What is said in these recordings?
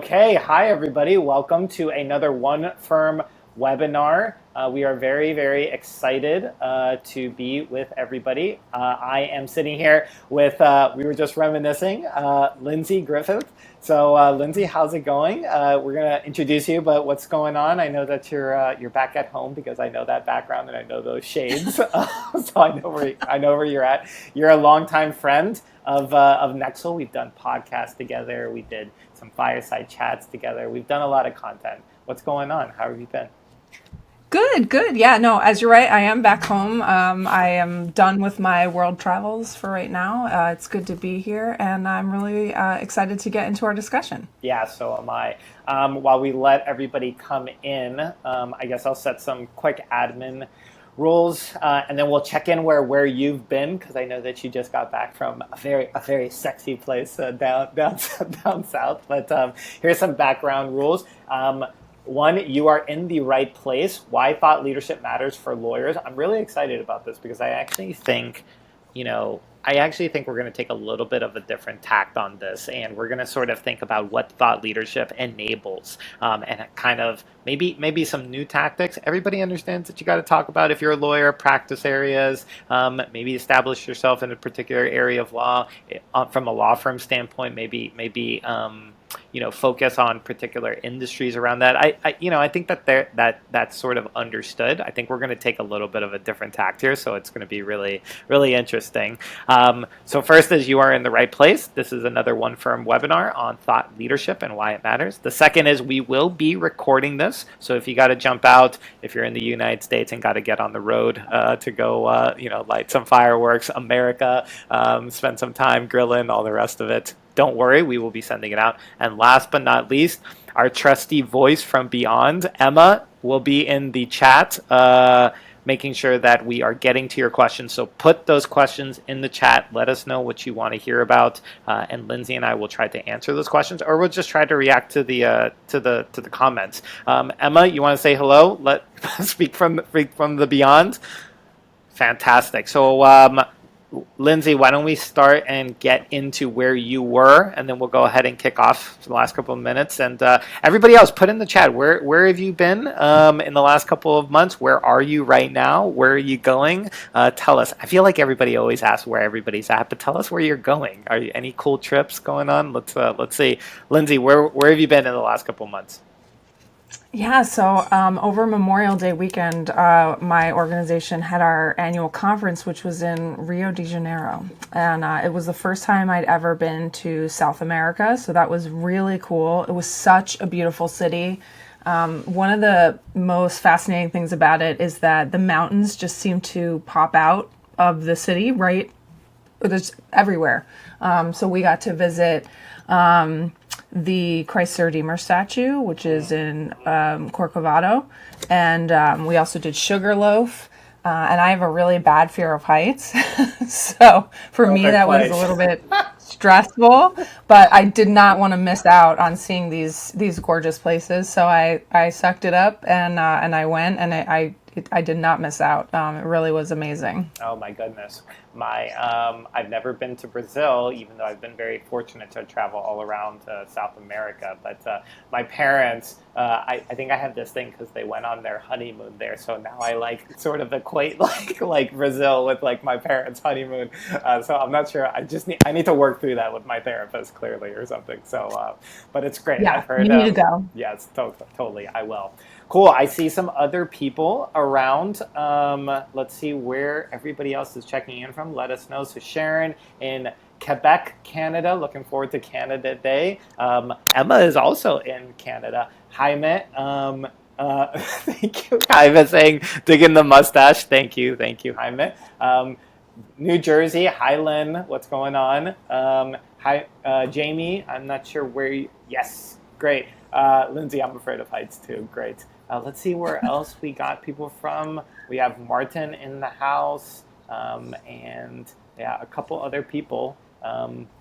Okay, hi everybody. Welcome to another One Firm webinar. We are very, very excited to be with everybody. I am sitting here with, we were just reminiscing, Lindsay Griffiths. So Lindsay, how's it going? We're going to introduce you, but what's going on? I know that you're back at home because I know that background and I know those shades. So I know where you're at. You're a longtime friend of Nexl. We've done podcasts together. We did some fireside chats together. We've done a lot of content. What's going on? How have you been? Good. Yeah, no, as you're right, I am back home. I am done with my world travels for right now. It's good to be here, and I'm really excited to get into our discussion. Yeah, so am I. While we let everybody come in, I guess I'll set some quick admin rules, and then we'll check in where you've been because I know that you just got back from a very sexy place down south. But here's some background rules. One, you are in the right place. Why thought leadership matters for lawyers? I'm really excited about this because I actually think we're going to take a little bit of a different tact on this, and we're going to sort of think about what thought leadership enables, and kind of maybe some new tactics. Everybody understands that you got to talk about if you're a lawyer, practice areas, maybe establish yourself in a particular area of law from a law firm standpoint. Maybe focus on particular industries around that. I think that's sort of understood. I think we're going to take a little bit of a different tact here, so it's going to be really, really interesting. So first is you are in the right place. This is another One Firm webinar on thought leadership and why it matters. The second is we will be recording this, so if you got to jump out, if you're in the United States and got to get on the road to go, light some fireworks, America, spend some time grilling, all the rest of it, don't worry, we will be sending it out. And last but not least, our trusty voice from beyond, Emma, will be in the chat, making sure that we are getting to your questions. So put those questions in the chat. Let us know what you want to hear about, and Lindsay and I will try to answer those questions, or we'll just try to react to the comments. Emma, you want to say hello? Speak from the beyond. Fantastic. So. Lindsay, why don't we start and get into where you were, and then we'll go ahead and kick off for the last couple of minutes. And everybody else, put in the chat, where have you been in the last couple of months? Where are you right now? Where are you going? Tell us. I feel like everybody always asks where everybody's at, but tell us where you're going. Are you any cool trips going on? Let's see. Lindsay, where have you been in the last couple of months? Yeah, so over Memorial Day weekend, my organization had our annual conference, which was in Rio de Janeiro. And it was the first time I'd ever been to South America, so that was really cool. It was such a beautiful city. One of the most fascinating things about it is that the mountains just seem to pop out of the city, right? There's everywhere. So we got to visit the Christ the Redeemer statue, which is in Corcovado, and we also did Sugarloaf. And I have a really bad fear of heights, so for me Perfect that was place. a little bit stressful. But I did not want to miss out on seeing these gorgeous places, so I sucked it up and I went, and I did not miss out. It really was amazing. Oh my goodness. I've never been to Brazil, even though I've been very fortunate to travel all around South America. But my parents, I think I have this thing because they went on their honeymoon there. So now I like sort of equate like Brazil with like my parents' honeymoon. So I'm not sure. I need to work through that with my therapist clearly or something. So, but it's great. Yeah, I've heard. you need to go. Yes, totally. I will. Cool. I see some other people around. Let's see where everybody else is checking in from. Let us know. So Sharon in Quebec, Canada. Looking forward to Canada Day. Emma is also in Canada. Jaime. Thank you. Jaime saying, digging the mustache. Thank you, Jaime. New Jersey. Hi, Lynn. What's going on? Hi, Jamie. I'm not sure where you... Yes, great. Lindsay, I'm afraid of heights too. Great. Let's see where else we got people from. We have Martin in the house, and yeah, a couple other people.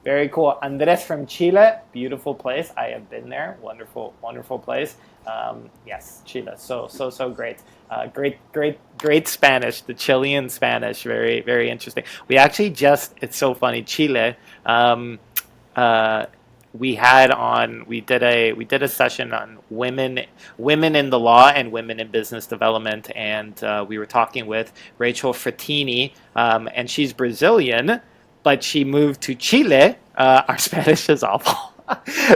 Very cool. Andres from Chile, beautiful place. I have been there. Wonderful, wonderful place. Yes, Chile. So great. Great Spanish. The Chilean Spanish. Very, very interesting. We actually it's so funny. Chile. we did a session on women in the law and women in business development, and we were talking with Rachel Frattini, and she's Brazilian, but she moved to Chile. Our Spanish is awful.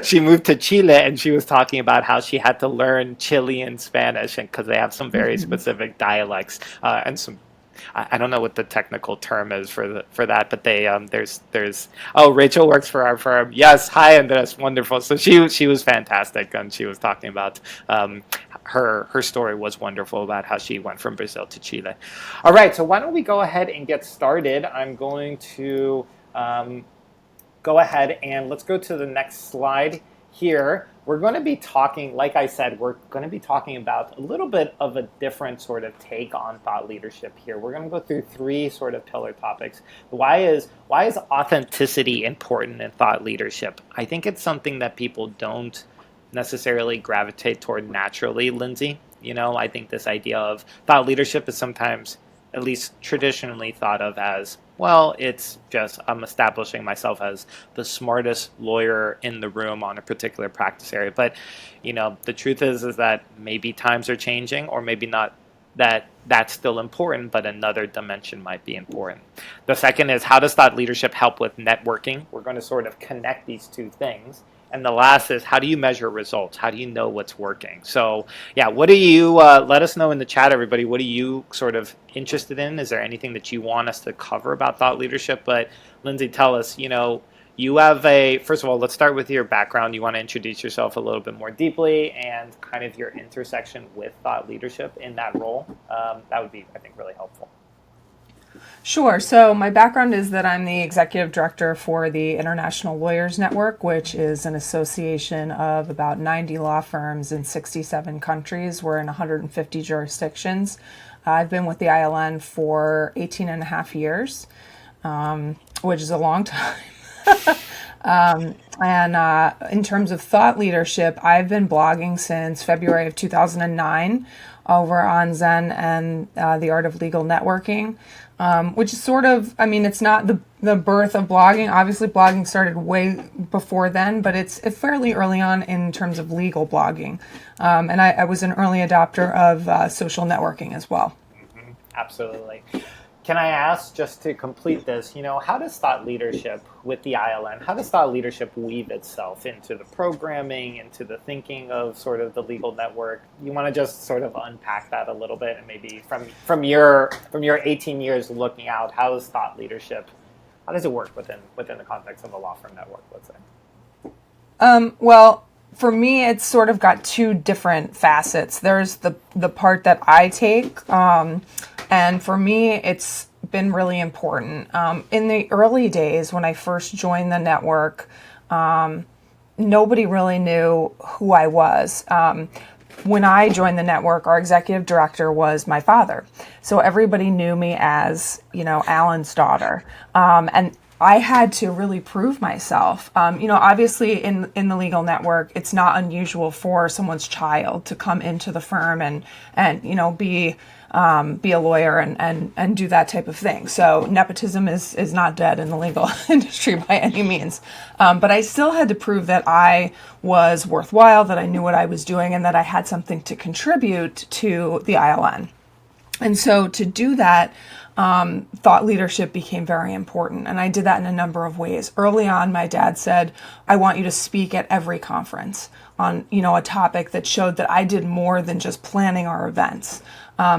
She moved to Chile, and she was talking about how she had to learn Chilean Spanish, and because they have some very specific dialects, and some, I don't know what the technical term is for that, but they there's oh, Rachel works for our firm. Yes, hi Andres, wonderful. So she was fantastic, and she was talking about her story was wonderful about how she went from Brazil to Chile. All right, so why don't we go ahead and get started? I'm going to go ahead and let's go to the next slide here. We're going to be talking, like I said, we're going to be talking about a little bit of a different sort of take on thought leadership here. We're going to go through three sort of pillar topics. Why is authenticity important in thought leadership? I think it's something that people don't necessarily gravitate toward naturally, Lindsay. I think this idea of thought leadership is sometimes, at least traditionally, thought of as, well, it's just I'm establishing myself as the smartest lawyer in the room on a particular practice area. But, the truth is that maybe times are changing, or maybe not, that's still important, but another dimension might be important. The second is, how does thought leadership help with networking? We're going to sort of connect these two things. And the last is, how do you measure results? How do you know what's working? So, yeah, what do you, let us know in the chat, everybody, what are you sort of interested in? Is there anything that you want us to cover about thought leadership? But Lindsay, tell us, you have first of all, let's start with your background. You want to introduce yourself a little bit more deeply and kind of your intersection with thought leadership in that role. That would be, I think, really helpful. Sure. So my background is that I'm the executive director for the International Lawyers Network, which is an association of about 90 law firms in 67 countries. We're in 150 jurisdictions. I've been with the ILN for 18 and a half years, which is a long time. And in terms of thought leadership, I've been blogging since February of 2009 over on Zen and the Art of Legal Networking. Which is sort of, it's not the birth of blogging. Obviously, blogging started way before then, but it's fairly early on in terms of legal blogging. And I was an early adopter of social networking as well. Mm-hmm. Absolutely. Can I ask, just to complete this, how does thought leadership with the ILN, how does thought leadership weave itself into the programming, into the thinking of sort of the legal network? You want to just sort of unpack that a little bit, and maybe from your 18 years looking out, how does thought leadership, how does it work within the context of a law firm network, let's say? Well, for me, it's sort of got two different facets. There's the part that I take, and for me, it's been really important. In the early days, when I first joined the network, nobody really knew who I was. When I joined the network, our executive director was my father. So everybody knew me as, Alan's daughter. And I had to really prove myself. Obviously in the legal network, it's not unusual for someone's child to come into the firm and be a lawyer and do that type of thing. So nepotism is not dead in the legal industry by any means. But I still had to prove that I was worthwhile, that I knew what I was doing, and that I had something to contribute to the ILN. And so to do that, thought leadership became very important. And I did that in a number of ways. Early on, my dad said, I want you to speak at every conference on, a topic that showed that I did more than just planning our events.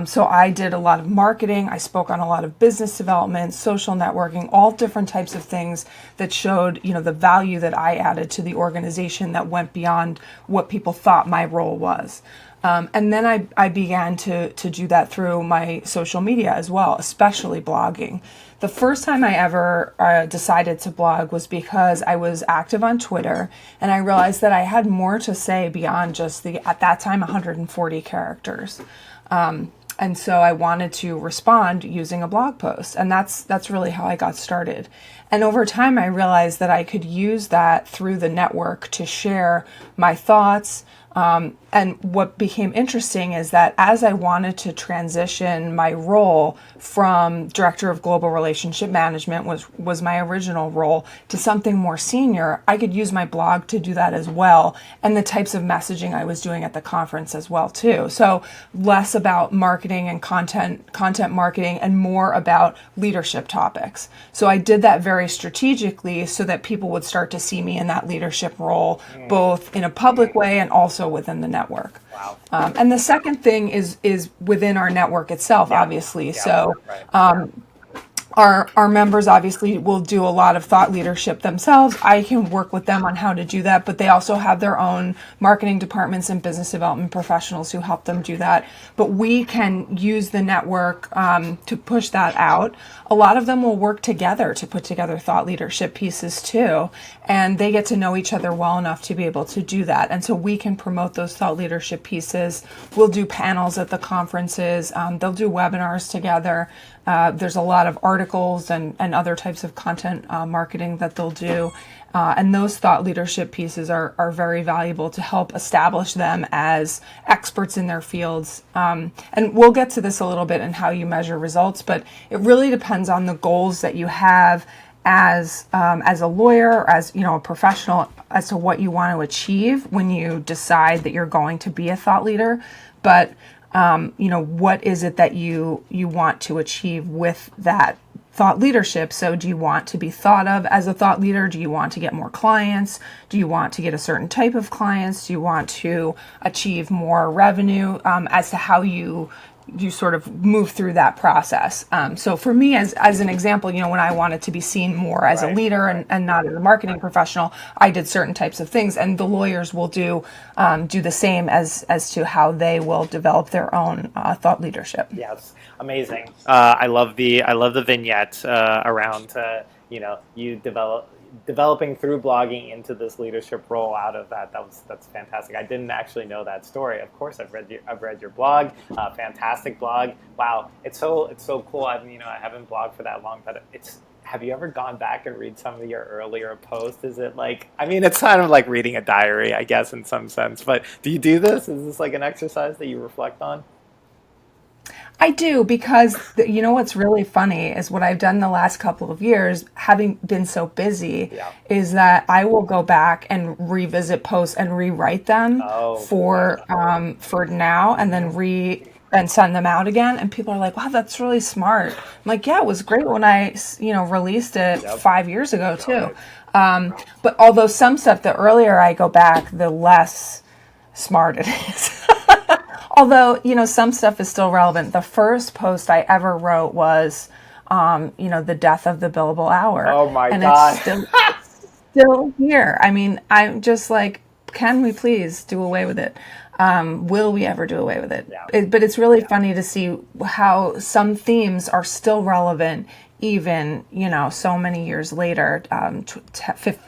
So I did a lot of marketing. I spoke on a lot of business development, social networking, all different types of things that showed, the value that I added to the organization that went beyond what people thought my role was. And then I began to do that through my social media as well, especially blogging. The first time I ever decided to blog was because I was active on Twitter, and I realized that I had more to say beyond just at that time, 140 characters. And so I wanted to respond using a blog post, and that's really how I got started. And over time, I realized that I could use that through the network to share my thoughts, And what became interesting is that as I wanted to transition my role from director of global relationship management, was my original role, to something more senior, I could use my blog to do that as well, and the types of messaging I was doing at the conference as well too. So less about marketing and content marketing, and more about leadership topics. So I did that very strategically so that people would start to see me in that leadership role, both in a public way and also within the network. Wow. And the second thing is within our network itself, obviously. So Right. our members obviously will do a lot of thought leadership themselves. I can work with them on how to do that, but they also have their own marketing departments and business development professionals who help them do that. But we can use the network to push that out. A lot of them will work together to put together thought leadership pieces too, and they get to know each other well enough to be able to do that. And so we can promote those thought leadership pieces. We'll do panels at the conferences. They'll do webinars together. There's a lot of articles and other types of content marketing that they'll do. And those thought leadership pieces are very valuable to help establish them as experts in their fields. And we'll get to this a little bit in how you measure results, but it really depends on the goals that you have as a lawyer, or as a professional, as to what you want to achieve when you decide that you're going to be a thought leader. But what is it that you want to achieve with that thought leadership? So do you want to be thought of as a thought leader? Do you want to get more clients? Do you want to get a certain type of clients? Do you want to achieve more revenue? As to how you sort of move through that process. So for me, as an example, when I wanted to be seen more as a leader and not as a marketing professional, I did certain types of things, and the lawyers will do the same as to how they will develop their own thought leadership. Yes, amazing. I love the vignette around you developing through blogging into this leadership role out of that. That's fantastic. I didn't actually know that story. Of course, I've read your blog. Fantastic blog. Wow, it's so cool. I haven't blogged for that long, but have you ever gone back and read some of your earlier posts? Is it it's kind of like reading a diary, I guess, in some sense. But do you do this? Is this like an exercise that you reflect on? I do, because what's really funny is what I've done the last couple of years, having been so busy, is that I will go back and revisit posts and rewrite them for now, and then and send them out again. And people are like, "Wow, that's really smart." I'm like, "Yeah, it was great when I released it 5 years ago too." But although some stuff, the earlier I go back, the less smart it is. Although, some stuff is still relevant. The first post I ever wrote was, the death of the billable hour. Oh my and God. It's still here. I mean, I'm just like, can we please do away with it? Will we ever do away with it? But it's really funny to see how some themes are still relevant, even, so many years later,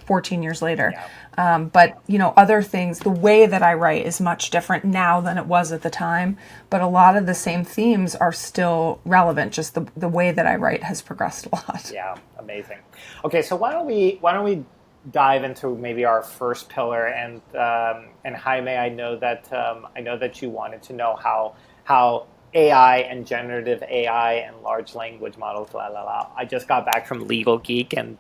14 years later. But, other things, the way that I write is much different now than it was at the time. But a lot of the same themes are still relevant. Just the way that I write has progressed a lot. Yeah, amazing. Okay, so why don't we dive into maybe our first pillar, and Jaime, I know that you wanted to know how AI and generative AI and large language models, I just got back from Legal Geek, and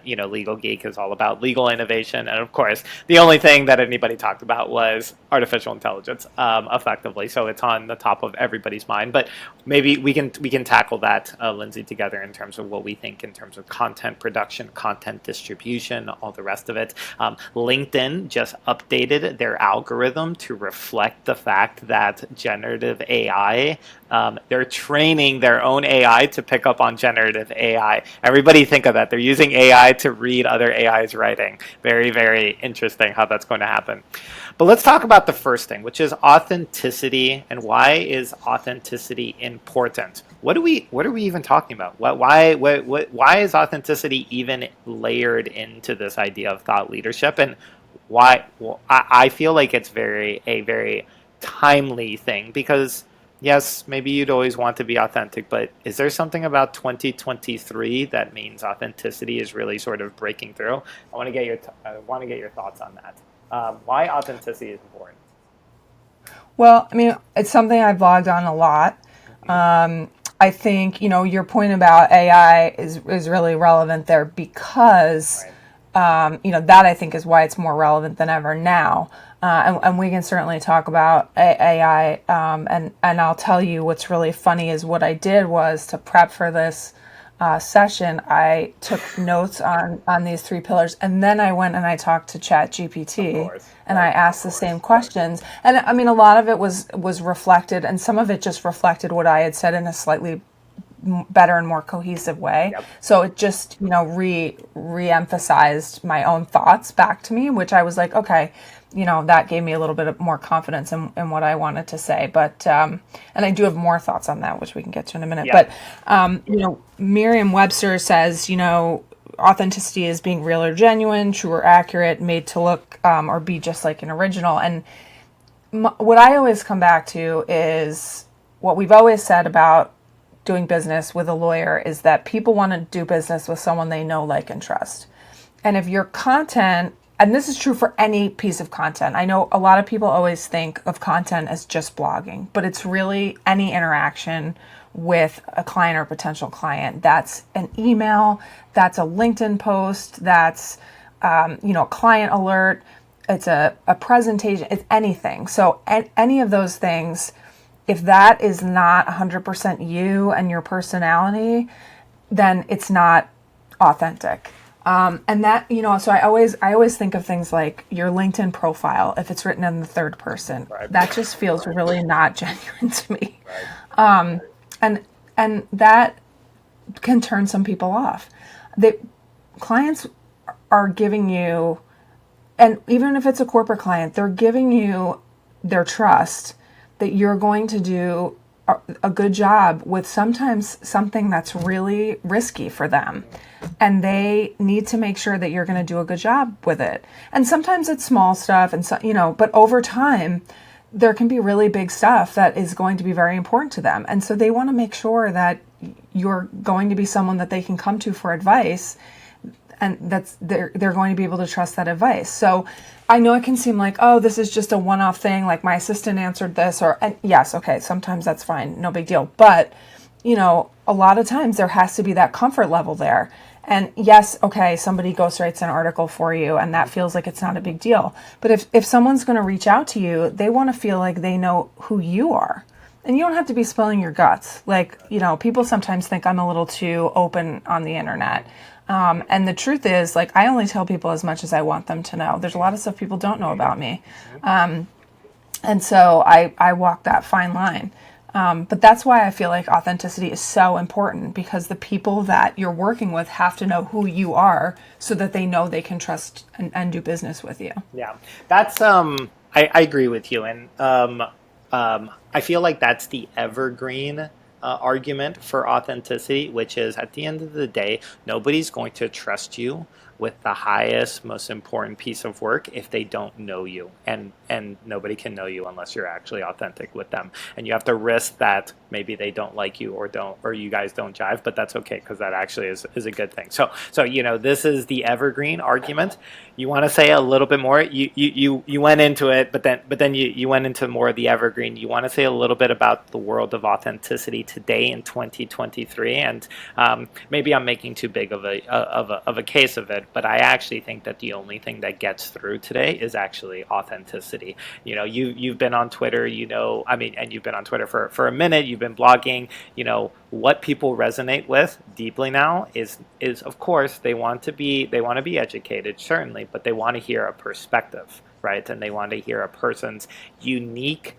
Legal Geek is all about legal innovation, and of course, the only thing that anybody talked about was artificial intelligence, effectively. So it's on the top of everybody's mind. But maybe we can tackle that, Lindsay, together in terms of what we think in terms of content production, content distribution, all the rest of it. LinkedIn just updated their algorithm to reflect the fact that generative AI. They're training their own AI to pick up on generative AI. Everybody think of that. They're using AI to read other AI's writing. Very, very interesting how that's going to happen. But let's talk about the first thing, which is authenticity, and why is authenticity important? What are we even talking about? Why is authenticity even layered into this idea of thought leadership? And why? Well, I feel like it's a very timely thing, because yes, maybe you'd always want to be authentic, but is there something about 2023 that means authenticity is really sort of breaking through? I want to get your thoughts on that. Why authenticity is important. Well, I mean, it's something I've blogged on a lot. I think, your point about AI is really relevant there because, Right. that I think is why it's more relevant than ever now. And we can certainly talk about AI. And I'll tell you what's really funny is what I did was to prep for this session. I took notes on these three pillars, and then I went and I talked to Chat Of GPT, course. and I Right. asked the same questions. And I mean, a lot of it was reflected, and some of it just reflected what I had said in a slightly better and more cohesive way. Yep. So it just, re-emphasized my own thoughts back to me, which I was like, okay, that gave me a little bit of more confidence in what I wanted to say. But and I do have more thoughts on that, which we can get to in a minute. Yep. But Merriam-Webster says, authenticity is being real or genuine, true or accurate, made to look or be just like an original. And what I always come back to is what we've always said about doing business with a lawyer is that people want to do business with someone they know, like, and trust. And if your content, and this is true for any piece of content, I know a lot of people always think of content as just blogging, but it's really any interaction with a client or potential client. That's an email, that's a LinkedIn post, that's, a client alert, it's a presentation, it's anything. So any of those things, if that is not 100% you and your personality, then it's not authentic. And that, so I always think of things like your LinkedIn profile, if it's written in the third person, Right. that just feels really not genuine to me. Right. And and that can turn some people off. The clients are giving you, and even if it's a corporate client, they're giving you their trust that you're going to do a good job with sometimes something that's really risky for them. And they need to make sure that you're going to do a good job with it. And sometimes it's small stuff, and so, but over time, there can be really big stuff that is going to be very important to them. And so they want to make sure that you're going to be someone that they can come to for advice, and that's they're going to be able to trust that advice. So I know it can seem like, oh, this is just a one-off thing, like my assistant answered this, and yes, okay, sometimes that's fine, no big deal. But a lot of times there has to be that comfort level there. And yes, okay, somebody ghostwrites an article for you, and that feels like it's not a big deal. But if someone's going to reach out to you, they want to feel like they know who you are. And you don't have to be spilling your guts. Like, people sometimes think I'm a little too open on the internet. And the truth is, like, I only tell people as much as I want them to know. There's a lot of stuff people don't know about me. And so I walk that fine line. But that's why I feel like authenticity is so important, because the people that you're working with have to know who you are so that they know they can trust and do business with you. Yeah, that's I agree with you, and I feel like that's the evergreen argument for authenticity, which is at the end of the day, nobody's going to trust you with the highest, most important piece of work if they don't know you, and nobody can know you unless you're actually authentic with them, and you have to risk that maybe they don't like you or you guys don't jive, but that's okay because that actually is a good thing. So this is the evergreen argument. You want to say a little bit more? You went into it, but then you went into more of the evergreen. You want to say a little bit about the world of authenticity today in 2023, and maybe I'm making too big of a case of it, but I actually think that the only thing that gets through today is actually authenticity. You've been on Twitter, and you've been on Twitter for a minute. You've been blogging. What people resonate with deeply now is of course they want to be educated, certainly, but they want to hear a perspective, right? And they want to hear a person's unique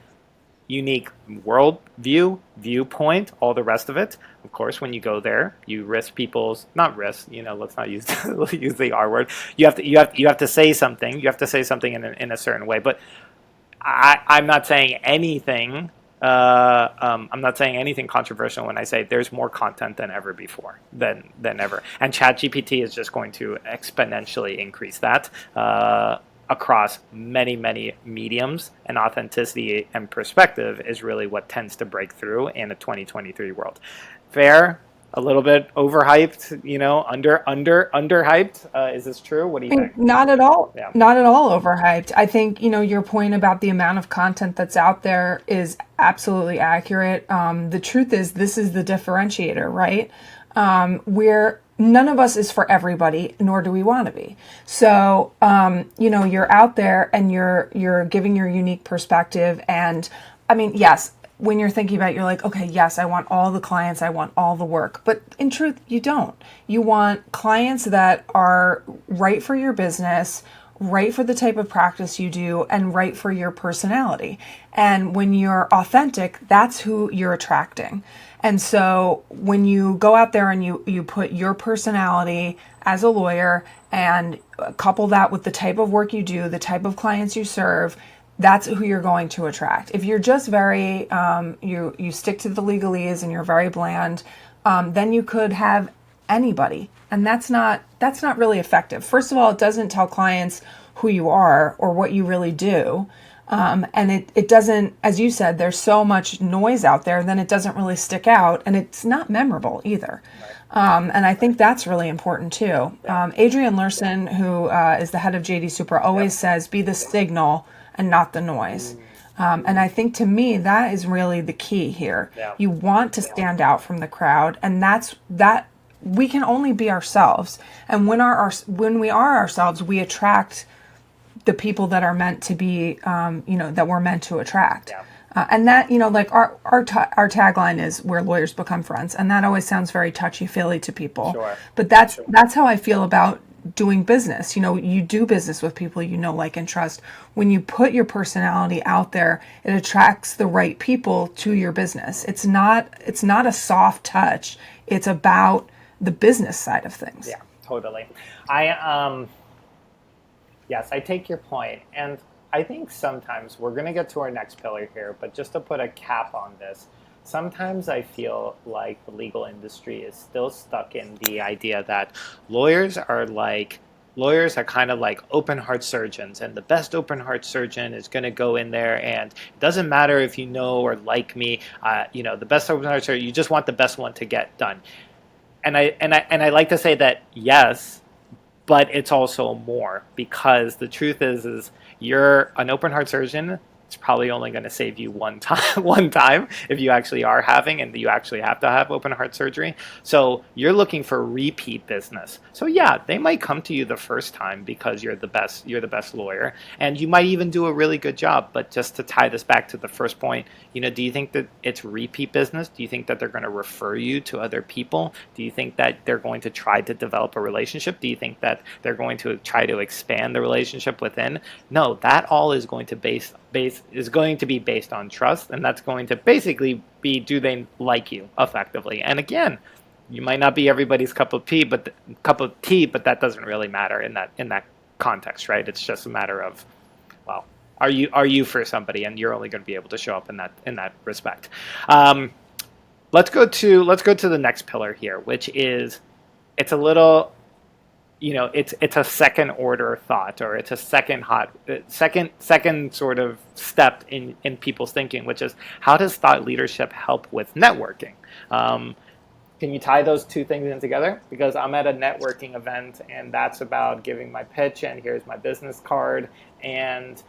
world view, viewpoint, all the rest of it. Of course, when you go there, you risk people's not risk. Let's not use use the R word. You have to say something. You have to say something in a certain way. But I'm not saying anything. I'm not saying anything controversial when I say there's more content than ever before, than ever, and ChatGPT is just going to exponentially increase that. Across many mediums, and authenticity and perspective is really what tends to break through in a 2023 world. Fair? A little bit overhyped, underhyped. Is this true? What do you I mean, think? not at all, Yeah. not at all overhyped. I think, your point about the amount of content that's out there is absolutely accurate. The truth is, this is the differentiator, right? Where none of us is for everybody, nor do we want to be. So, you're out there and you're giving your unique perspective. And I mean, yes, when you're thinking about it, you're like, okay, yes, I want all the clients, I want all the work. But in truth, you don't. You want clients that are right for your business, right for the type of practice you do, and right for your personality. And when you're authentic, that's who you're attracting. And so when you go out there and you put your personality as a lawyer and couple that with the type of work you do, the type of clients you serve, that's who you're going to attract. If you're just very, you stick to the legalese and you're very bland, then you could have anybody, and that's not really effective. First of all, it doesn't tell clients who you are or what you really do, and it doesn't, as you said, there's so much noise out there, then it doesn't really stick out, and it's not memorable either. And I think that's really important too. Adrienne Lerson, who is the head of JD Super, always says, "Be the signal and not the noise." And I think to me, that is really the key here. Yeah. You want to stand out from the crowd, and that we can only be ourselves. And when we are ourselves, we attract the people that are meant to be, that we're meant to attract. Yeah. And that, like our tagline is "where lawyers become friends," and that always sounds very touchy feely to people. Sure. But that's how I feel about doing business. You do business with people like, and trust. When you put your personality out there, it attracts the right people to your business. It's not a soft touch. It's about the business side of things. Yeah, totally. Yes, I take your point, and I think sometimes we're going to get to our next pillar here, but just to put a cap on this, sometimes I feel like the legal industry is still stuck in the idea that lawyers are kind of like open heart surgeons, and the best open heart surgeon is going to go in there, and it doesn't matter if you know or like me, the best open heart surgeon, you just want the best one to get done. And I like to say that yes, but it's also more, because the truth is you're an open heart surgeon. It's probably only going to save you one time if you actually are having, and you actually have to have open heart surgery. So you're looking for repeat business. So yeah, they might come to you the first time because you're the best lawyer, and you might even do a really good job. But just to tie this back to the first point, do you think that it's repeat business? Do you think that they're going to refer you to other people? Do you think that they're going to try to develop a relationship? Do you think that they're going to try to expand the relationship within? No, that all is going to be based on trust, and that's going to basically be, do they like you effectively? And again, you might not be everybody's cup of tea, but that doesn't really matter in that context, right? It's just a matter of, well, are you for somebody, and you're only going to be able to show up in that respect. Let's go to the next pillar here, which is, it's a little, it's a second order thought, or it's a second sort of step in people's thinking, which is, how does thought leadership help with networking? Can you tie those two things in together? Because I'm at a networking event, and that's about giving my pitch, and here's my business card, and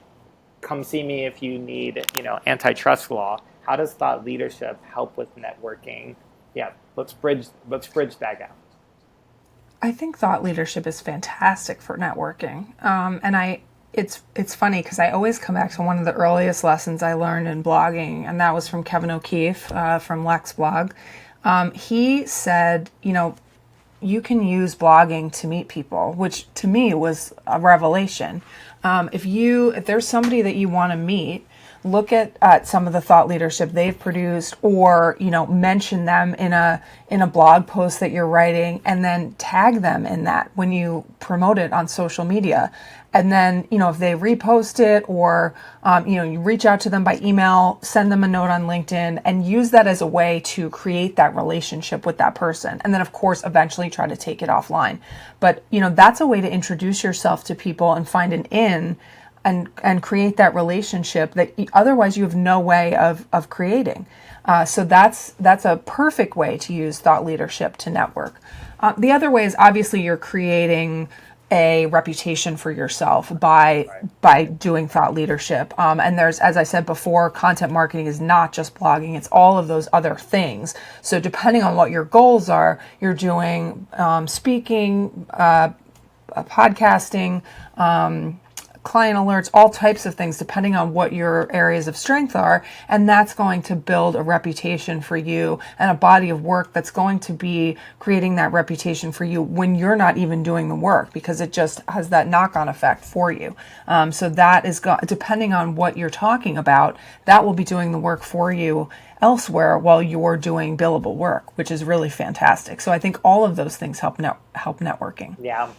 come see me if you need, antitrust law. How does thought leadership help with networking? Yeah, let's bridge that gap. I think thought leadership is fantastic for networking. It's funny because I always come back to one of the earliest lessons I learned in blogging, and that was from Kevin O'Keefe from Lex Blog. He said, you can use blogging to meet people, which to me was a revelation. If there's somebody that you want to meet, look at some of the thought leadership they've produced, or mention them in a blog post that you're writing, and then tag them in that when you promote it on social media. And then if they repost it, or you reach out to them by email, send them a note on LinkedIn, and use that as a way to create that relationship with that person. And then of course eventually try to take it offline. But that's a way to introduce yourself to people and find an in and create that relationship that otherwise you have no way of creating. So that's a perfect way to use thought leadership to network. The other way is obviously you're creating a reputation for yourself by doing thought leadership. And there's, as I said before, content marketing is not just blogging; it's all of those other things. So depending on what your goals are, you're doing speaking, podcasting, client alerts, all types of things, depending on what your areas of strength are. And that's going to build a reputation for you and a body of work that's going to be creating that reputation for you when you're not even doing the work, because it just has that knock-on effect for you. So that is, depending on what you're talking about, that will be doing the work for you elsewhere while you're doing billable work, which is really fantastic. So I think all of those things help networking. Yeah.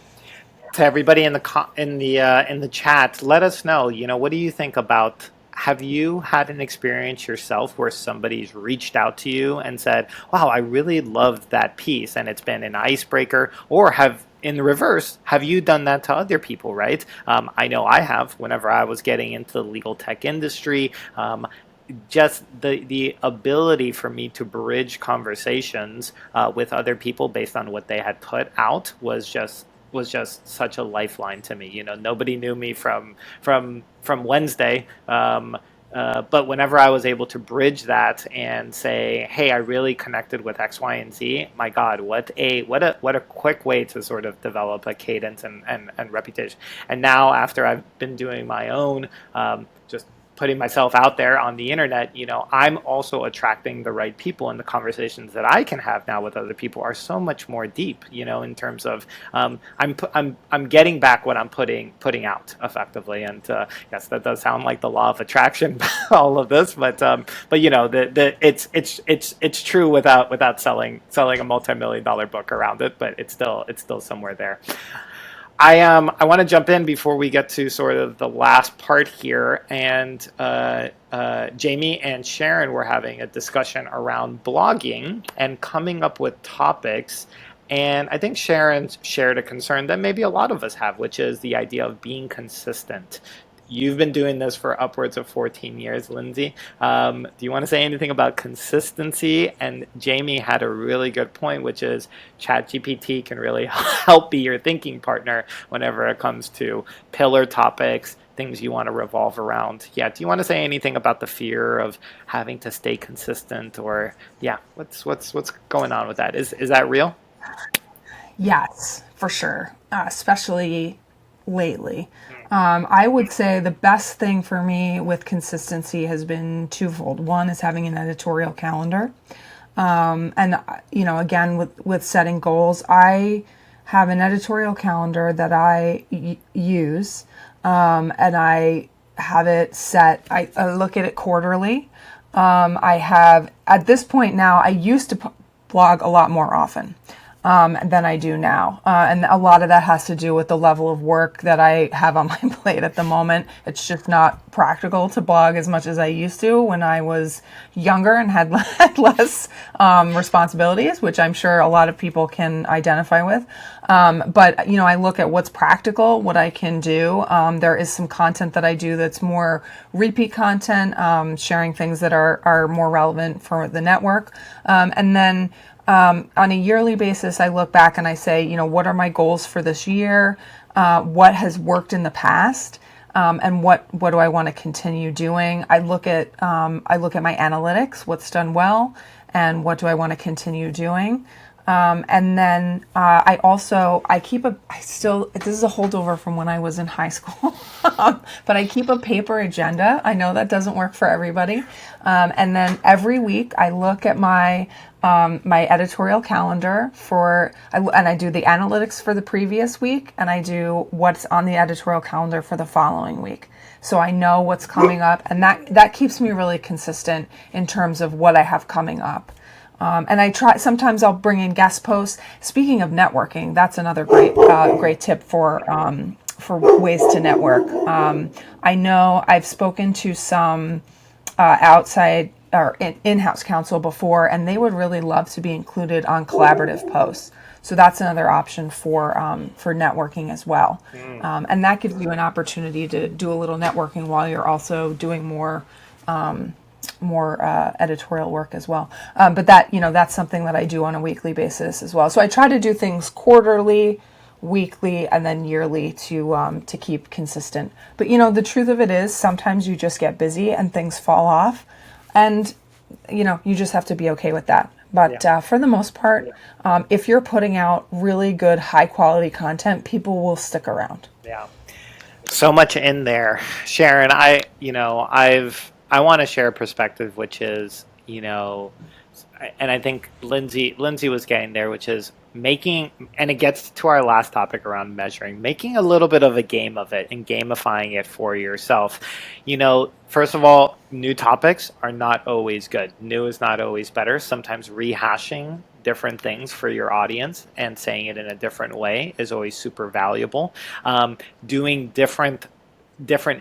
To everybody in the chat, let us know. What do you think about? Have you had an experience yourself where somebody's reached out to you and said, "Wow, I really loved that piece," and it's been an icebreaker? Or in the reverse, have you done that to other people? Right? I know I have. Whenever I was getting into the legal tech industry. Just the ability for me to bridge conversations with other people based on what they had put out was just such a lifeline to me. Nobody knew me from Wednesday, but whenever I was able to bridge that and say, "Hey, I really connected with X, Y, and Z," my God, what a quick way to sort of develop a cadence and reputation. And now, after I've been doing my own, just putting myself out there on the internet, I'm also attracting the right people, and the conversations that I can have now with other people are so much more deep, in terms of I'm getting back what I'm putting out effectively. And yes, that does sound like the law of attraction, all of this, but it's true without selling a multi-million-dollar book around it, but it's still somewhere there. I want to jump in before we get to sort of the last part here, and Jamie and Sharon were having a discussion around blogging and coming up with topics, and I think Sharon shared a concern that maybe a lot of us have, which is the idea of being consistent. You've been doing this for upwards of 14 years, Lindsay. Do you want to say anything about consistency? And Jamie had a really good point, which is ChatGPT can really help be your thinking partner whenever it comes to pillar topics, things you want to revolve around. Yeah, do you want to say anything about the fear of having to stay consistent, or what's going on with that? Is that real? Yes, for sure, especially lately. I would say the best thing for me with consistency has been twofold. One is having an editorial calendar. And, again, with setting goals, I have an editorial calendar that I use, and I have it set. I look at it quarterly. I have, at this point now, I used to blog a lot more often than I do now. And a lot of that has to do with the level of work that I have on my plate at the moment. It's just not practical to blog as much as I used to when I was younger and had less responsibilities, which I'm sure a lot of people can identify with. But I look at what's practical, what I can do. There is some content that I do that's more repeat content, sharing things that are more relevant for the network. And then on a yearly basis, I look back and I say, what are my goals for this year? What has worked in the past? And what do I want to continue doing? I look at my analytics, what's done well, and what do I want to continue doing? And then this is a holdover from when I was in high school, but I keep a paper agenda. I know that doesn't work for everybody. And then every week I look at my editorial calendar and I do the analytics for the previous week, and I do what's on the editorial calendar for the following week. So I know what's coming up, and that keeps me really consistent in terms of what I have coming up. And sometimes I'll bring in guest posts. Speaking of networking, that's another great tip for ways to network. I know I've spoken to some outside or in-house counsel before, and they would really love to be included on collaborative posts. So that's another option for networking as well. And that gives you an opportunity to do a little networking while you're also doing more editorial work as well. But that, that's something that I do on a weekly basis as well. So I try to do things quarterly, weekly, and then yearly to keep consistent. But the truth of it is sometimes you just get busy and things fall off, and you just have to be okay with that. But for the most part, if you're putting out really good, high quality content, people will stick around. Yeah. So much in there, Sharon. I want to share a perspective, which is, and I think Lindsay was getting there, which is making, and it gets to our last topic around measuring, making a little bit of a game of it and gamifying it for yourself. First of all, new topics are not always good. New is not always better. Sometimes rehashing different things for your audience and saying it in a different way is always super valuable. Doing different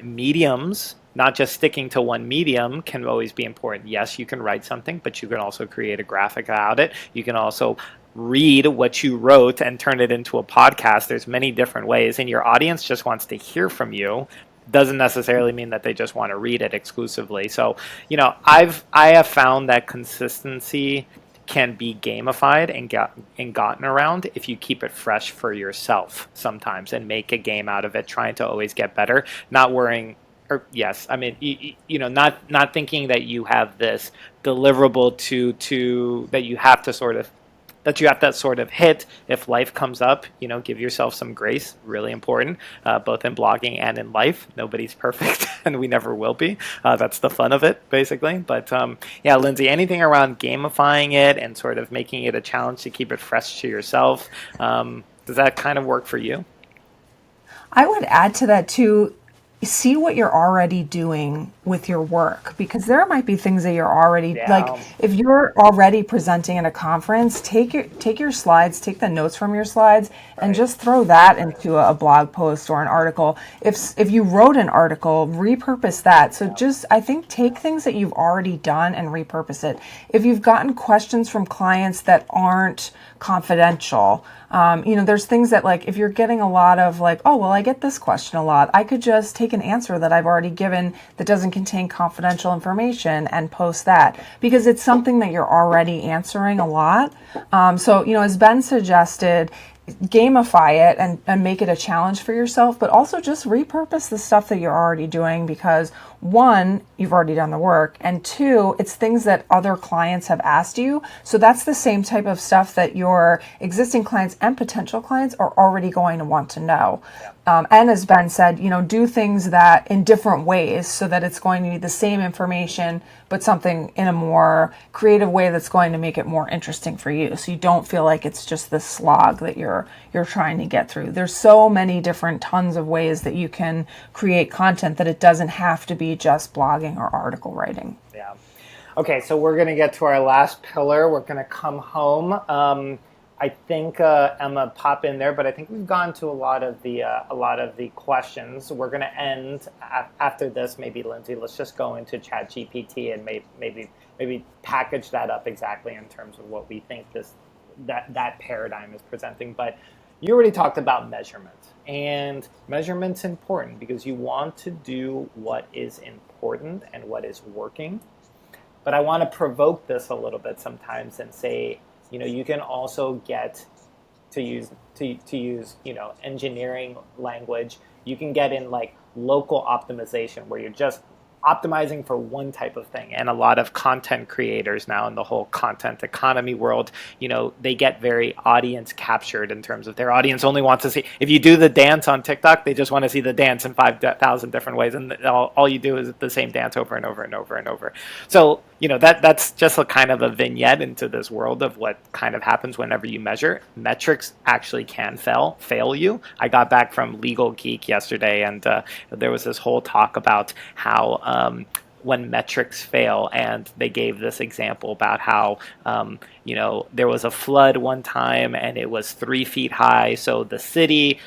mediums, not just sticking to one medium, can always be important. Yes, you can write something, but you can also create a graphic out it. You can also read what you wrote and turn it into a podcast. There's many different ways, and your audience just wants to hear from you. Doesn't necessarily mean that they just want to read it exclusively. So, I have found that consistency can be gamified and gotten around if you keep it fresh for yourself sometimes and make a game out of it, trying to always get better, not worrying. Or yes, I mean, not thinking that you have this deliverable to that you have to sort of hit if life comes up. Give yourself some grace. Really important, both in blogging and in life. Nobody's perfect, and we never will be. That's the fun of it, basically. But Lindsay, anything around gamifying it and sort of making it a challenge to keep it fresh to yourself? Does that kind of work for you? I would add to that too. See what you're already doing with your work, because there might be things that you're already like, if you're already presenting at a conference, take your slides, take the notes from your slides, and just throw that into a blog post or an article. If you wrote an article, repurpose that. So I think take things that you've already done and repurpose it. If you've gotten questions from clients that aren't confidential, there's things that, like, if you're getting a lot of like, oh, well, I get this question a lot, I could just take an answer that I've already given that doesn't contain confidential information and post that, because it's something that you're already answering a lot. So, as Ben suggested, gamify it and make it a challenge for yourself, but also just repurpose the stuff that you're already doing, because one, you've already done the work, and two, it's things that other clients have asked you. So that's the same type of stuff that your existing clients and potential clients are already going to want to know. And as Ben said, do things that in different ways so that it's going to be the same information, but something in a more creative way that's going to make it more interesting for you. So you don't feel like it's just this slog that you're trying to get through. There's so many different tons of ways that you can create content that it doesn't have to be just blogging or article writing. Yeah. Okay, so we're going to get to our last pillar. We're going to come home. I think Emma pop in there, but I think we've gone to a lot of the questions. We're going to end after this. Maybe Lindsay, let's just go into ChatGPT and maybe package that up exactly in terms of what we think that paradigm is presenting. But you already talked about measurement, and measurement's important because you want to do what is important and what is working. But I want to provoke this a little bit sometimes and say, you can also get to use engineering language. You can get in like local optimization, where you're just optimizing for one type of thing. And a lot of content creators now in the whole content economy world, they get very audience captured in terms of their audience only wants to see, if you do the dance on TikTok, they just want to see the dance in 5,000 different ways. And all you do is the same dance over and over and over and over. So, that's just a kind of a vignette into this world of what kind of happens whenever you measure. Metrics actually can fail you. I got back from Legal Geek yesterday, and there was this whole talk about how when metrics fail, and they gave this example about how there was a flood one time and it was 3 feet high, so the city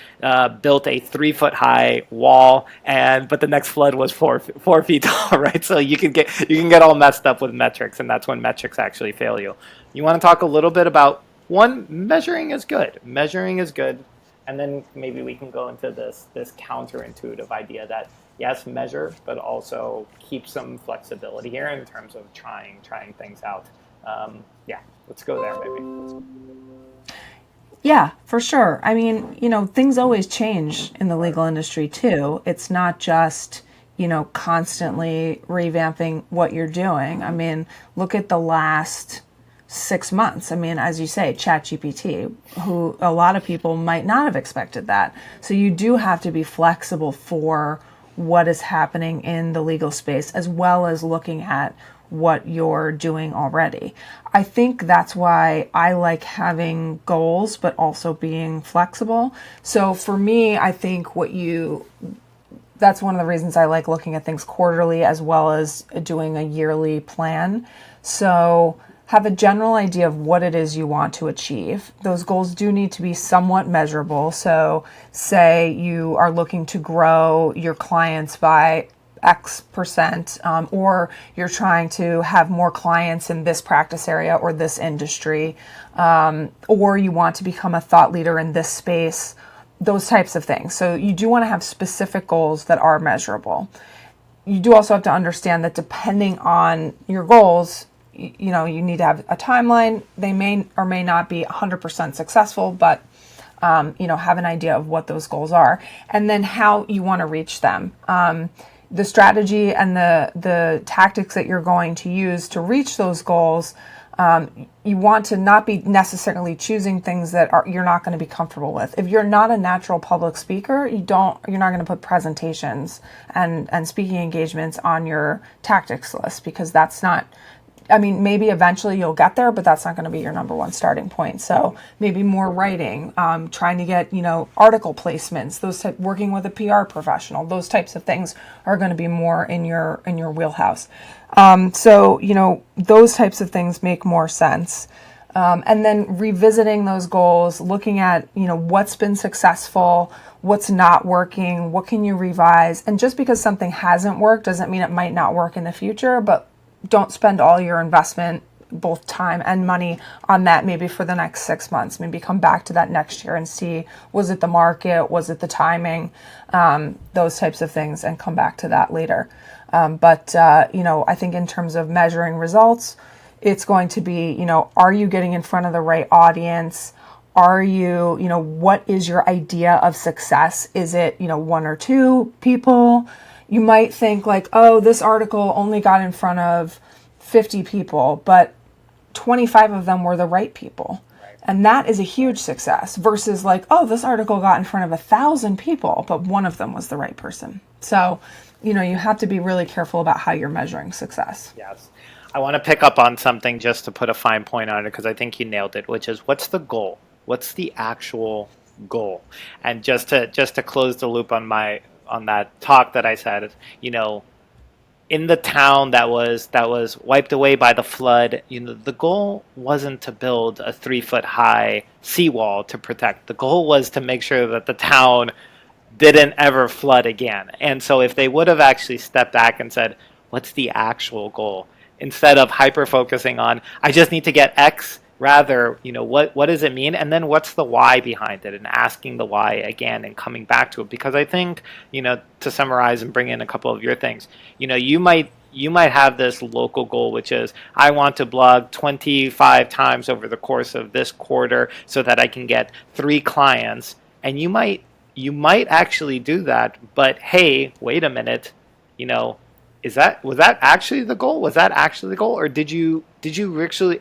built a 3 foot high wall, but the next flood was 4 feet tall, right? So you can get all messed up with metrics, and that's when metrics actually fail you. You want to talk a little bit about one, measuring is good. Measuring is good. And then maybe we can go into this counterintuitive idea that yes, measure, but also keep some flexibility here in terms of trying things out. Yeah, let's go there maybe. Yeah, for sure. I mean, things always change in the legal industry too. It's not just, constantly revamping what you're doing. I mean, look at the last 6 months. I mean, as you say, ChatGPT, who a lot of people might not have expected that. So you do have to be flexible for what is happening in the legal space, as well as looking at what you're doing already. I think that's why I like having goals, but also being flexible. So for me, I think that's one of the reasons I like looking at things quarterly as well as doing a yearly plan. So have a general idea of what it is you want to achieve. Those goals do need to be somewhat measurable. So say you are looking to grow your clients by X percent, or you're trying to have more clients in this practice area or this industry, or you want to become a thought leader in this space, those types of things. So you do want to have specific goals that are measurable. You do also have to understand that depending on your goals, you need to have a timeline. They may or may not be 100% successful, but have an idea of what those goals are, and then how you want to reach them. The strategy and the tactics that you're going to use to reach those goals, you want to not be necessarily choosing things that you're not going to be comfortable with. If you're not a natural public speaker, you're not going to put presentations and speaking engagements on your tactics list, because that's not. I mean, maybe eventually you'll get there, but that's not going to be your number one starting point. So maybe more writing, trying to get, article placements, working with a PR professional, those types of things are going to be more in your wheelhouse. So those types of things make more sense. And then revisiting those goals, looking at, what's been successful, what's not working, what can you revise? And just because something hasn't worked doesn't mean it might not work in the future, but don't spend all your investment, both time and money, on that maybe for the next 6 months. Maybe come back to that next year and see, was it the market? Was it the timing? Those types of things, and come back to that later. But I think in terms of measuring results, it's going to be, are you getting in front of the right audience? Are you, what is your idea of success? Is it, one or two people? You might think like, oh, this article only got in front of 50 people, but 25 of them were the right people. And that is a huge success versus like, oh, this article got in front of 1,000 people, but one of them was the right person. So, you have to be really careful about how you're measuring success. Yes. I want to pick up on something just to put a fine point on it, because I think you nailed it, which is, what's the goal? What's the actual goal? And just to close the loop on that talk that I said, in the town that was wiped away by the flood, the goal wasn't to build a 3-foot high seawall to protect. The goal was to make sure that the town didn't ever flood again. And so if they would have actually stepped back and said, what's the actual goal? Instead of hyper focusing on, I just need to get X, rather, what does it mean? And then what's the why behind it, and asking the why again and coming back to it. Because I think, to summarize and bring in a couple of your things, you might have this local goal, which is, I want to blog 25 times over the course of this quarter so that I can get 3 clients. And you might actually do that, but hey, wait a minute, was that actually the goal? Was that actually the goal? Or did you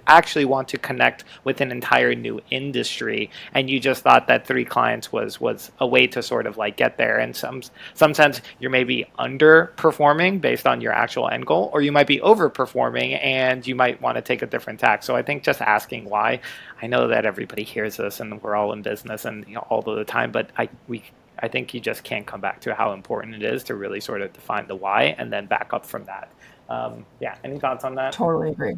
actually want to connect with an entire new industry, and you just thought that 3 clients was a way to sort of like get there? And some sense you're maybe underperforming based on your actual end goal, or you might be overperforming and you might want to take a different tack. So I think just asking why. I know that everybody hears this and we're all in business and all the time, but I think you just can't come back to how important it is to really sort of define the why and then back up from that. Any thoughts on that? Totally agree.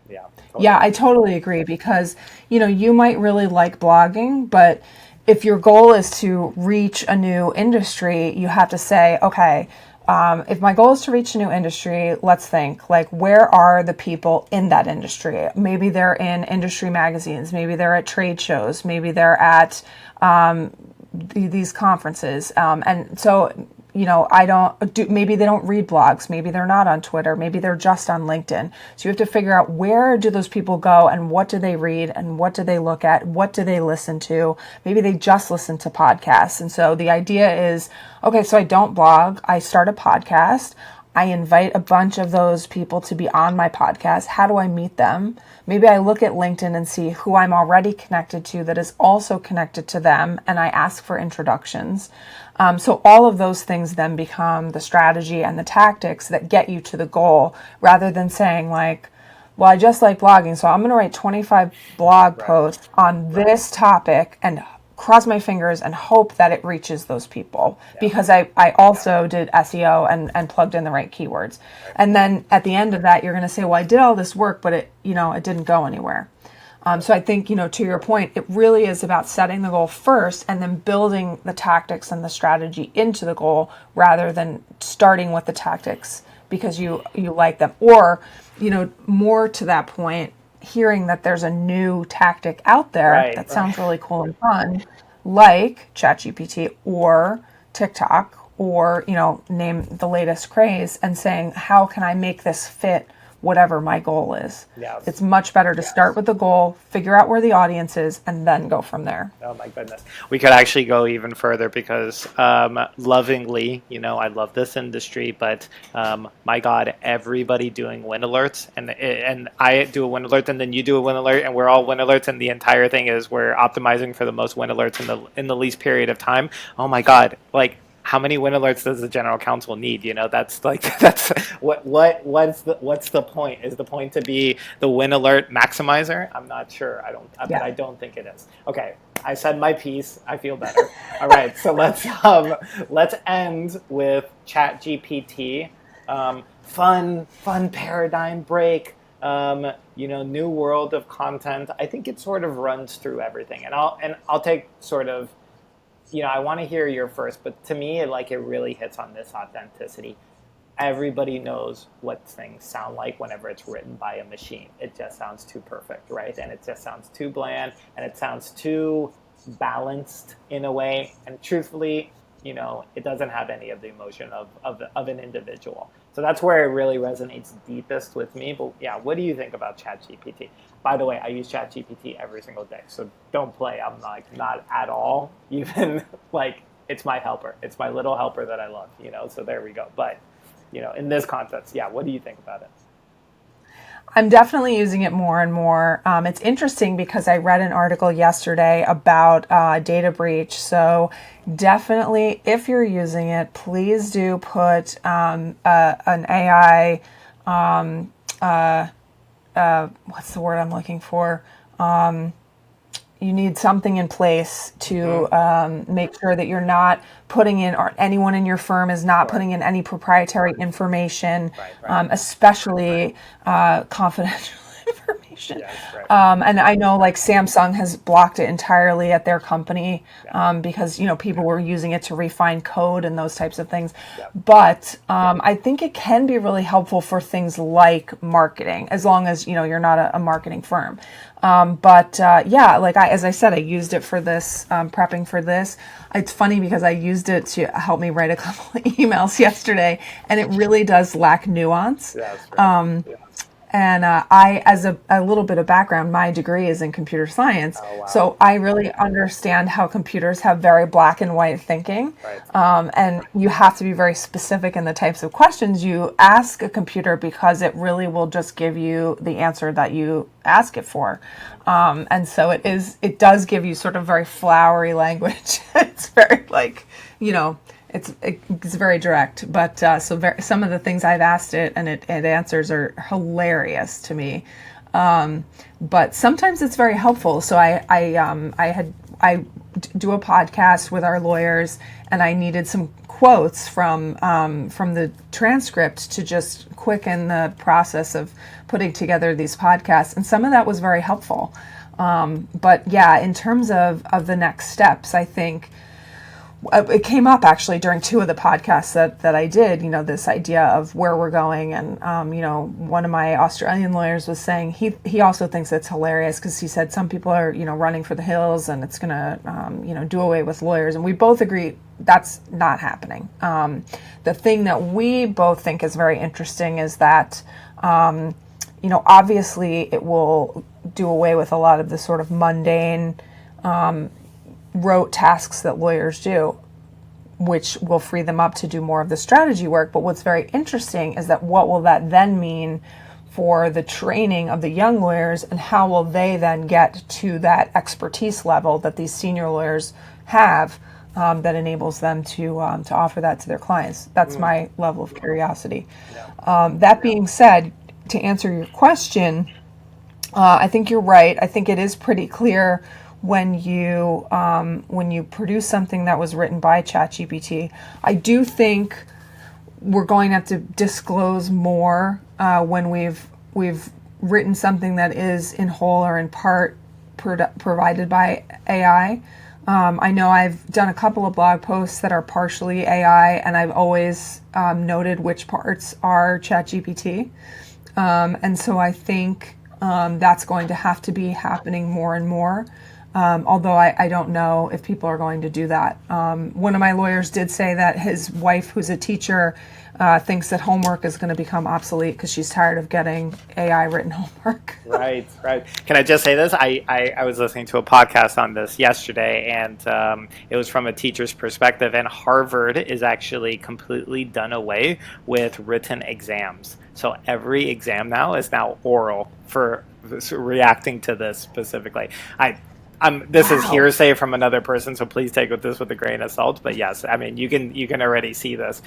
Yeah. Totally. Yeah, I totally agree, because, you might really like blogging, but if your goal is to reach a new industry, you have to say, okay, if my goal is to reach a new industry, let's think like, where are the people in that industry? Maybe they're in industry magazines, maybe they're at trade shows, maybe they're at these conferences. And so, maybe they don't read blogs, maybe they're not on Twitter, maybe they're just on LinkedIn. So you have to figure out, where do those people go and what do they read and what do they look at? What do they listen to? Maybe they just listen to podcasts. And so the idea is, okay, so I don't blog, I start a podcast. I invite a bunch of those people to be on my podcast. How do I meet them? Maybe I look at LinkedIn and see who I'm already connected to that is also connected to them, and I ask for introductions. So all of those things then become the strategy and the tactics that get you to the goal, rather than saying like, well, I just like blogging, so I'm going to write 25 blog posts on this topic and cross my fingers and hope that it reaches those people, because I also did SEO and plugged in the right keywords. And then at the end of that, you're going to say, well, I did all this work, but it didn't go anywhere. So I think, to your point, it really is about setting the goal first and then building the tactics and the strategy into the goal, rather than starting with the tactics because you like them. Or, more to that point, hearing that there's a new tactic out there that sounds really cool and fun, like ChatGPT or TikTok, or, name the latest craze, and saying, how can I make this fit whatever my goal is? Yes. It's much better to start with the goal, figure out where the audience is, and then go from there. Oh my goodness. We could actually go even further, because lovingly, I love this industry, but my God, everybody doing win alerts, and I do a win alert, and then you do a win alert, and we're all win alerts, and the entire thing is we're optimizing for the most win alerts in the least period of time. Oh my God, like, how many win alerts does the general counsel need? That's what's the point? Is the point to be the win alert maximizer? I'm not sure. But I don't think it is. Okay, I said my piece. I feel better. All right, so let's end with ChatGPT. Fun paradigm break. New world of content. I think it sort of runs through everything, and I'll take sort of. I want to hear your first, but to me, it really hits on this authenticity. Everybody knows what things sound like whenever it's written by a machine. It just sounds too perfect, right? And it just sounds too bland, and it sounds too balanced in a way. And truthfully, it doesn't have any of the emotion of an individual. So that's where it really resonates deepest with me. But yeah, what do you think about ChatGPT? By the way, I use ChatGPT every single day, so don't play. I'm not at all even it's my helper. It's my little helper that I love, so there we go. But, in this context, yeah, what do you think about it? I'm definitely using it more and more. It's interesting because I read an article yesterday about data breach. So definitely, if you're using it, please do put an AI, what's the word I'm looking for? You need something in place to make sure that you're not putting in, or anyone in your firm is not putting in any proprietary information, especially confidential information. And I know Samsung has blocked it entirely at their company because people were using it to refine code and those types of things. But I think it can be really helpful for things like marketing, as long as you're not a marketing firm. As I said, I used it for this, prepping for this. It's funny because I used it to help me write a couple of emails yesterday, and it really does lack nuance. And I, as a little bit of background, my degree is in computer science. So I really understand how computers have very black and white thinking. And you have to be very specific in the types of questions you ask a computer, because it really will just give you the answer that you ask it for. And so it does give you sort of very flowery language. It's very it's very direct, but some of the things I've asked it and it answers are hilarious to me. But sometimes it's very helpful. So I do a podcast with our lawyers, and I needed some quotes from the transcript to just quicken the process of putting together these podcasts, and some of that was very helpful. But yeah, in terms of the next steps, I think it came up actually during two of the podcasts that I did, this idea of where we're going. And, one of my Australian lawyers was saying he also thinks it's hilarious because he said some people are, running for the hills and it's going to, do away with lawyers. And we both agree that's not happening. The thing that we both think is very interesting is that, obviously it will do away with a lot of the sort of mundane, rote tasks that lawyers do, which will free them up to do more of the strategy work. But what's very interesting is that what will that then mean for the training of the young lawyers, and how will they then get to that expertise level that these senior lawyers have, that enables them to offer that to their clients? That's my level of curiosity. That being said, to answer your question, I think you're right. I think it is pretty clear when you produce something that was written by ChatGPT. I do think we're going to have to disclose more when we've written something that is in whole or in part provided by AI. I know I've done a couple of blog posts that are partially AI, and I've always noted which parts are ChatGPT. And so I think that's going to have to be happening more and more. Although I don't know if people are going to do that. One of my lawyers did say that his wife, who's a teacher, thinks that homework is going to become obsolete because she's tired of getting AI written homework. Right. Can I just say this? I was listening to a podcast on this yesterday, and it was from a teacher's perspective, and Harvard is actually completely done away with written exams. So every exam now is now oral for reacting to this specifically. This is hearsay from another person, so please take this with a grain of salt. But yes, I mean, you can already see this.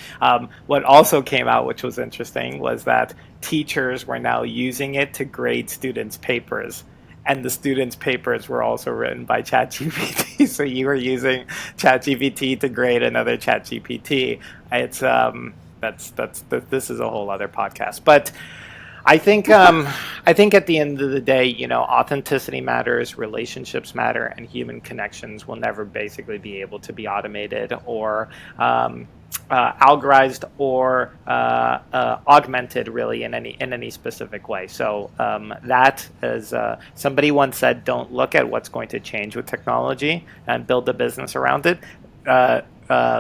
What also came out, which was interesting, was that teachers were now using it to grade students' papers, and the students' papers were also written by ChatGPT. So you were using ChatGPT to grade another ChatGPT. It's this is a whole other podcast, but. I think at the end of the day, authenticity matters, relationships matter, and human connections will never basically be able to be automated or algorized or augmented really in any specific way. So that, as somebody once said, don't look at what's going to change with technology and build a business around it.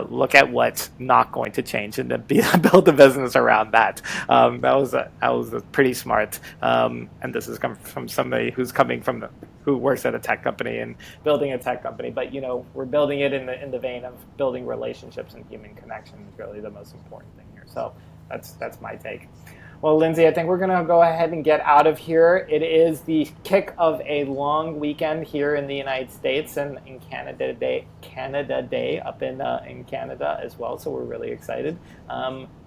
Look at what's not going to change and then build a business around that. That was pretty smart. And this is coming from somebody who works at a tech company and building a tech company. But we're building it in the vein of building relationships and human connection is really the most important thing here. So that's my take. Well, Lindsay, I think we're going to go ahead and get out of here. It is the kick of a long weekend here in the United States and in Canada Day up in Canada as well. So we're really excited.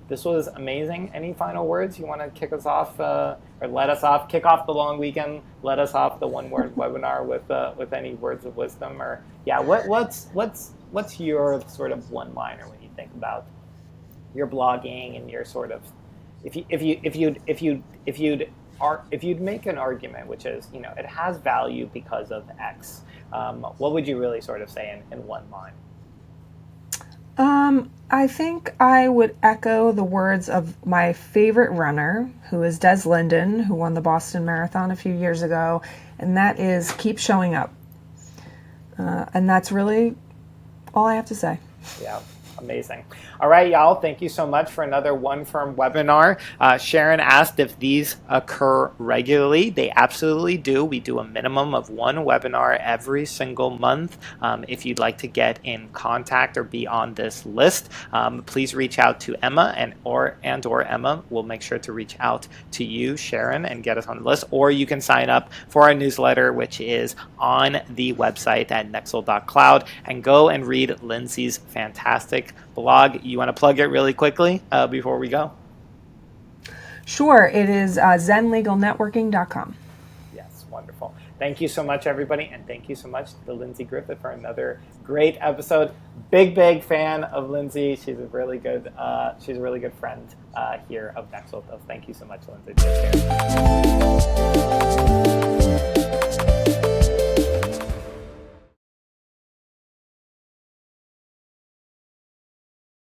This was amazing. Any final words? You want to kick us off or let us off? Kick off the long weekend. Let us off the one-word webinar with any words of wisdom or what's your sort of one-liner when you think about your blogging and your sort of if you'd make an argument, which is, it has value because of X, what would you really sort of say in one line? I think I would echo the words of my favorite runner, who is Des Linden, who won the Boston Marathon a few years ago, and that is keep showing up. And that's really all I have to say. Yeah. Amazing. All right, y'all. Thank you so much for another One Firm webinar. Sharon asked if these occur regularly. They absolutely do. We do a minimum of one webinar every single month. If you'd like to get in contact or be on this list, please reach out to Emma or Emma. We'll make sure to reach out to you, Sharon, and get us on the list. Or you can sign up for our newsletter, which is on the website at nexl.cloud, and go and read Lindsay's fantastic blog. You want to plug it really quickly before we go? Sure. It is zenlegalnetworking.com. Yes, wonderful. Thank you so much, everybody, and thank you so much to Lindsay Griffith for another great episode. Big fan of Lindsay. She's a really good friend here of Nexl. So thank you so much, Lindsay. Take care.